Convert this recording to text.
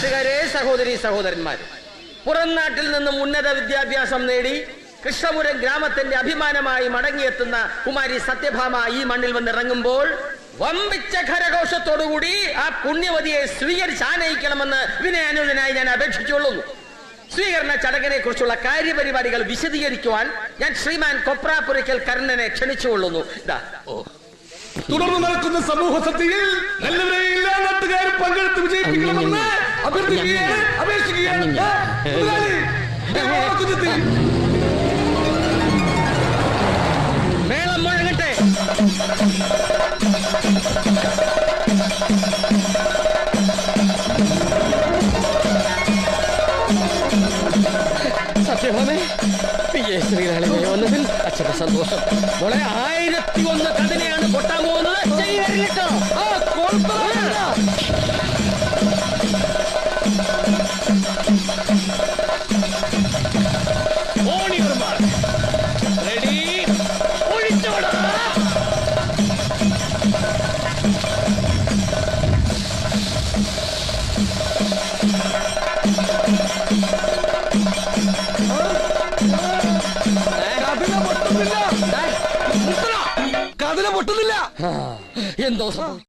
നാട്ടുകാരെ, സഹോദരി സഹോദരന്മാരെ, പുറം നാട്ടിൽ നിന്നും ഉന്നത വിദ്യാഭ്യാസം നേടി കൃഷ്ണപുരം ഗ്രാമത്തിന്റെ അഭിമാനമായി മടങ്ങിയെത്തുന്ന കുമാരി സത്യഭാമ ഈ മണ്ണിൽ വന്നിറങ്ങുമ്പോൾ വമ്പിച്ച ഖരഘോഷത്തോടുകൂടി ആ പുണ്യവതിയെ സ്വീകരിച്ച് ആനയിക്കണമെന്ന് വിനയാനുവിനായി ഞാൻ അപേക്ഷിച്ചുകൊള്ളുന്നു. സ്വീകരണ ചടങ്ങിനെ കുറിച്ചുള്ള കാര്യപരിപാടികൾ വിശദീകരിക്കുവാൻ ഞാൻ ശ്രീമാൻ കൊപ്രാപുരയ്ക്കൽ കർണനെ ക്ഷണിച്ചുകൊള്ളുന്നു. തുടർന്ന് നടക്കുന്ന സമൂഹ സത്യയിൽ നല്ലവരെ എല്ലാ നാട്ടുകാരും പങ്കെടുത്ത് വിജയിപ്പിക്കണമെന്ന് അഭ്യർത്ഥിക്കുകയാണ്, അപേക്ഷിക്കുകയാണ്. മേളം മുഴങ്ങട്ടെ. സത്യഭാമേ, ശ്രീനാളിനെ വന്നതിൽ അച്ഛന്റെ സന്തോഷം. മോളെ 1001 കഥനെയാണ് പൊട്ടാൻ പോകുന്നത്. കതില പൊട്ടുന്നില്ല. എന്തോ